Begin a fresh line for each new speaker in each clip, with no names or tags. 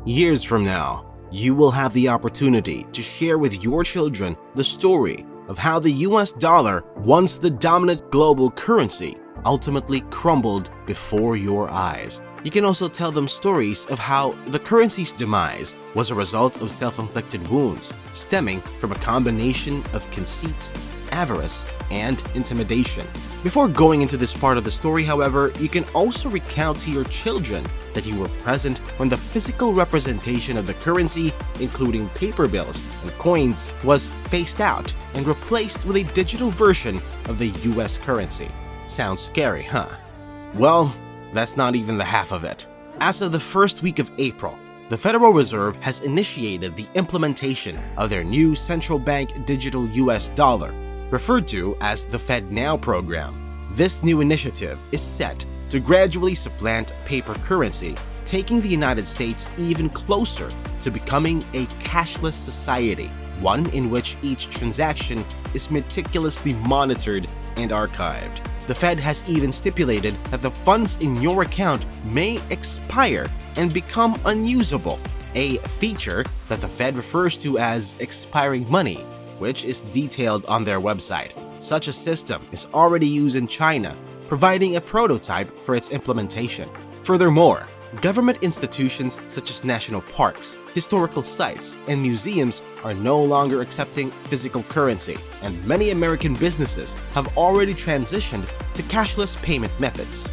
Years from now, you will have the opportunity to share with your children the story of how the US dollar, once the dominant global currency, ultimately crumbled before your eyes. You can also tell them stories of how the currency's demise was a result of self-inflicted wounds stemming from a combination of conceit, avarice, and intimidation. Before going into this part of the story, however, you can also recount to your children that you were present when the physical representation of the currency, including paper bills and coins, was phased out and replaced with a digital version of the US currency. Sounds scary, huh? Well, that's not even the half of it. As of the first week of April, the Federal Reserve has initiated the implementation of their new central bank digital US dollar, referred to as the FedNow program. This new initiative is set to gradually supplant paper currency, taking the United States even closer to becoming a cashless society, one in which each transaction is meticulously monitored and archived. The Fed has even stipulated that the funds in your account may expire and become unusable, a feature that the Fed refers to as expiring money, which is detailed on their website. Such a system is already used in China, providing a prototype for its implementation. Furthermore, government institutions such as national parks, historical sites, and museums are no longer accepting physical currency, and many American businesses have already transitioned to cashless payment methods.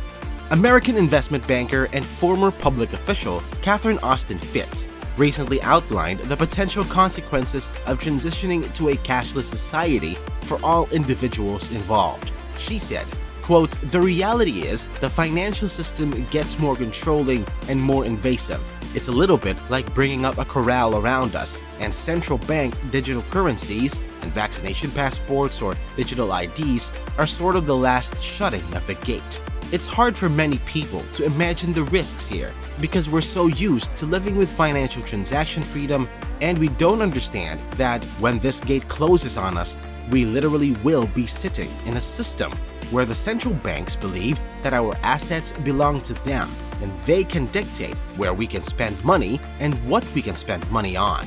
American investment banker and former public official Catherine Austin Fitts recently outlined the potential consequences of transitioning to a cashless society for all individuals involved. She said, quote, "The reality is the financial system gets more controlling and more invasive. It's a little bit like bringing up a corral around us, and central bank digital currencies and vaccination passports or digital IDs are sort of the last shutting of the gate. It's hard for many people to imagine the risks here because we're so used to living with financial transaction freedom, and we don't understand that when this gate closes on us, we literally will be sitting in a system where the central banks believe that our assets belong to them and they can dictate where we can spend money and what we can spend money on.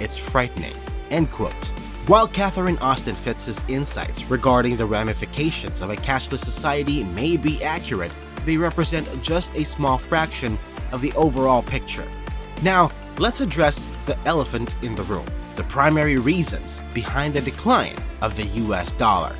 It's frightening." End quote. While Catherine Austin Fitts' insights regarding the ramifications of a cashless society may be accurate, they represent just a small fraction of the overall picture. Now, let's address the elephant in the room, the primary reasons behind the decline of the US dollar.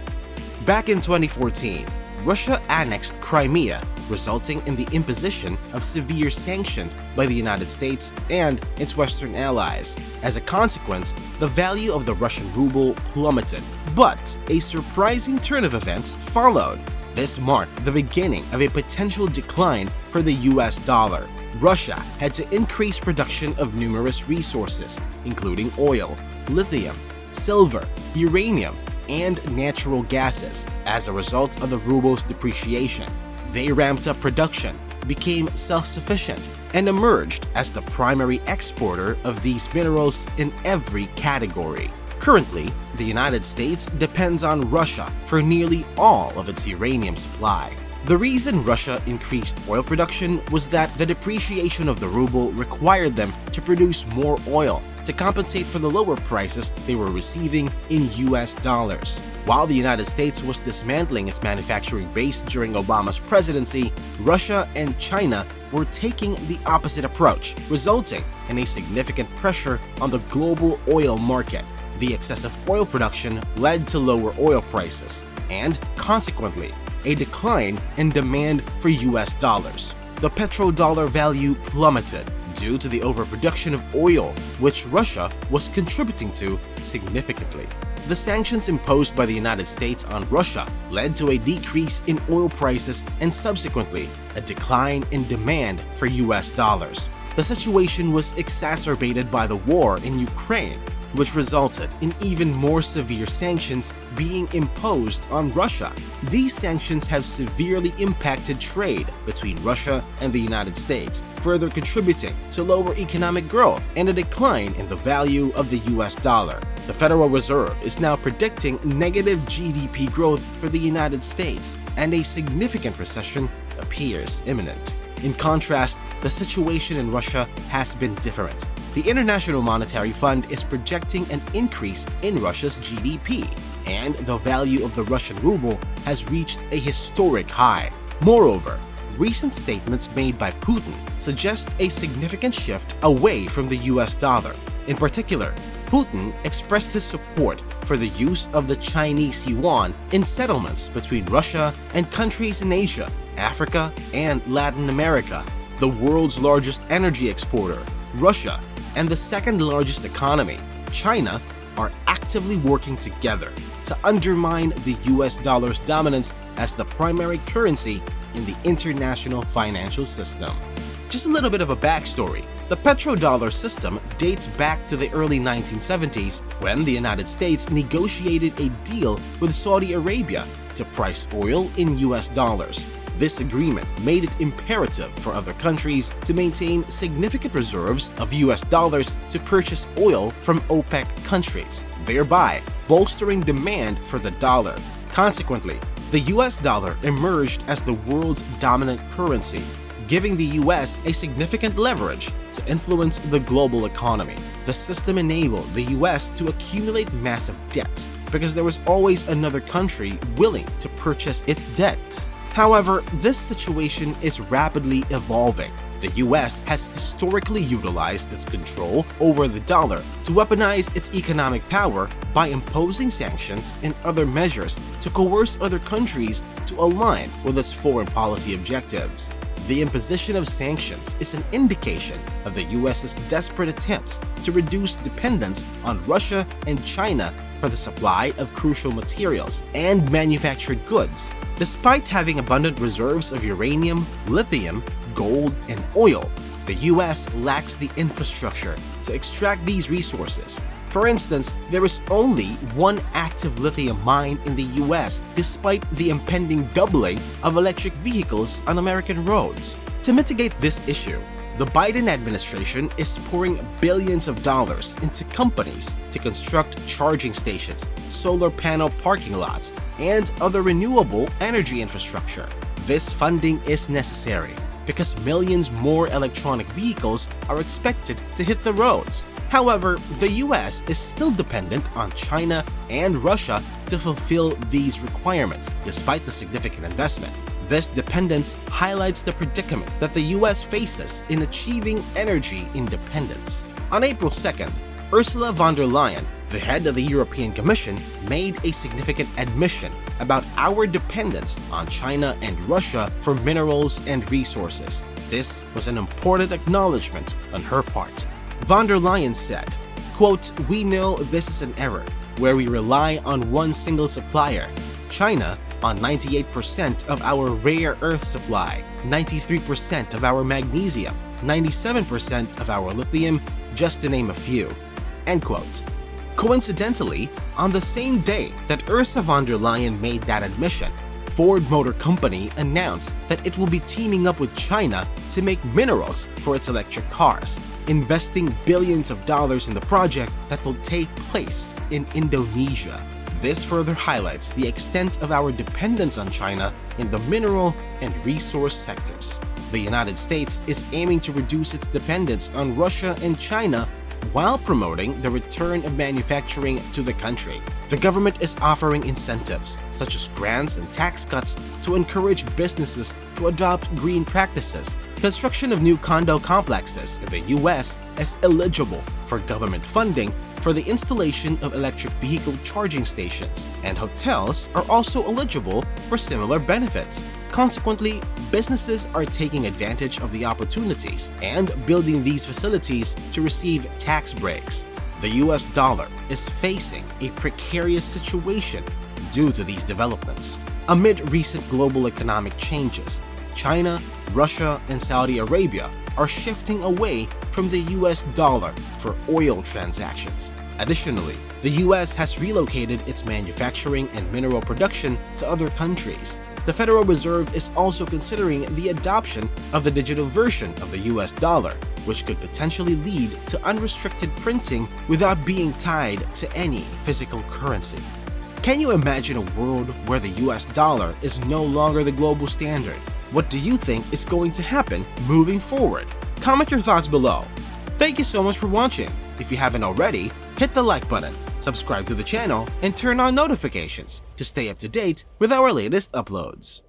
Back in 2014, Russia annexed Crimea, resulting in the imposition of severe sanctions by the United States and its Western allies. As a consequence, the value of the Russian ruble plummeted, but a surprising turn of events followed. This marked the beginning of a potential decline for the US dollar. Russia had to increase production of numerous resources, including oil, lithium, silver, uranium, and natural gases. As a result of the ruble's depreciation, they ramped up production, became self-sufficient, and emerged as the primary exporter of these minerals in every category. Currently, the United States depends on Russia for nearly all of its uranium supply. The reason Russia increased oil production was that the depreciation of the ruble required them to produce more oil to compensate for the lower prices they were receiving in US dollars. While the United States was dismantling its manufacturing base during Obama's presidency, Russia and China were taking the opposite approach, resulting in a significant pressure on the global oil market. The excessive oil production led to lower oil prices and, consequently, a decline in demand for US dollars. The petrodollar value plummeted due to the overproduction of oil, which Russia was contributing to significantly. The sanctions imposed by the United States on Russia led to a decrease in oil prices and subsequently a decline in demand for US dollars. The situation was exacerbated by the war in Ukraine, which resulted in even more severe sanctions being imposed on Russia. These sanctions have severely impacted trade between Russia and the United States, further contributing to lower economic growth and a decline in the value of the US dollar. The Federal Reserve is now predicting negative GDP growth for the United States, and a significant recession appears imminent. In contrast, the situation in Russia has been different. The International Monetary Fund is projecting an increase in Russia's GDP, and the value of the Russian ruble has reached a historic high. Moreover, recent statements made by Putin suggest a significant shift away from the US dollar. In particular, Putin expressed his support for the use of the Chinese yuan in settlements between Russia and countries in Asia, Africa, and Latin America. The world's largest energy exporter, Russia, and the second largest economy, China, are actively working together to undermine the US dollar's dominance as the primary currency in the international financial system. Just a little bit of a backstory. The petrodollar system dates back to the early 1970s when the United States negotiated a deal with Saudi Arabia to price oil in US dollars. This agreement made it imperative for other countries to maintain significant reserves of US dollars to purchase oil from OPEC countries, thereby bolstering demand for the dollar. Consequently, the US dollar emerged as the world's dominant currency, giving the US a significant leverage to influence the global economy. The system enabled the US to accumulate massive debt because there was always another country willing to purchase its debt. However, this situation is rapidly evolving. The US has historically utilized its control over the dollar to weaponize its economic power by imposing sanctions and other measures to coerce other countries to align with its foreign policy objectives. The imposition of sanctions is an indication of the US's desperate attempts to reduce dependence on Russia and China for the supply of crucial materials and manufactured goods. Despite having abundant reserves of uranium, lithium, gold, and oil, the US lacks the infrastructure to extract these resources. For instance, there is only one active lithium mine in the US despite the impending doubling of electric vehicles on American roads. To mitigate this issue, the Biden administration is pouring billions of dollars into companies to construct charging stations, solar panel parking lots, and other renewable energy infrastructure. This funding is necessary because millions more electronic vehicles are expected to hit the roads. However, the US is still dependent on China and Russia to fulfill these requirements, despite the significant investment. This dependence highlights the predicament that the US faces in achieving energy independence. On April 2nd, Ursula von der Leyen, the head of the European Commission, made a significant admission about our dependence on China and Russia for minerals and resources. This was an important acknowledgement on her part. Von der Leyen said, quote, "We know this is an error, where we rely on one single supplier, China, on 98% of our rare earth supply, 93% of our magnesium, 97% of our lithium, just to name a few." End quote. Coincidentally, on the same day that Ursula von der Leyen made that admission, Ford Motor Company announced that it will be teaming up with China to make minerals for its electric cars, investing billions of dollars in the project that will take place in Indonesia. This further highlights the extent of our dependence on China in the mineral and resource sectors. The United States is aiming to reduce its dependence on Russia and China while promoting the return of manufacturing to the country. The government is offering incentives, such as grants and tax cuts, to encourage businesses to adopt green practices. Construction of new condo complexes in the US is eligible for government funding for the installation of electric vehicle charging stations, and hotels are also eligible for similar benefits. Consequently, businesses are taking advantage of the opportunities and building these facilities to receive tax breaks. The US dollar is facing a precarious situation due to these developments. Amid recent global economic changes, China, Russia, and Saudi Arabia are shifting away from the US dollar for oil transactions. Additionally, the US has relocated its manufacturing and mineral production to other countries. The Federal Reserve is also considering the adoption of the digital version of the US dollar, which could potentially lead to unrestricted printing without being tied to any physical currency. Can you imagine a world where the US dollar is no longer the global standard? What do you think is going to happen moving forward? Comment your thoughts below. Thank you so much for watching. If you haven't already, hit the like button, subscribe to the channel, and turn on notifications to stay up to date with our latest uploads.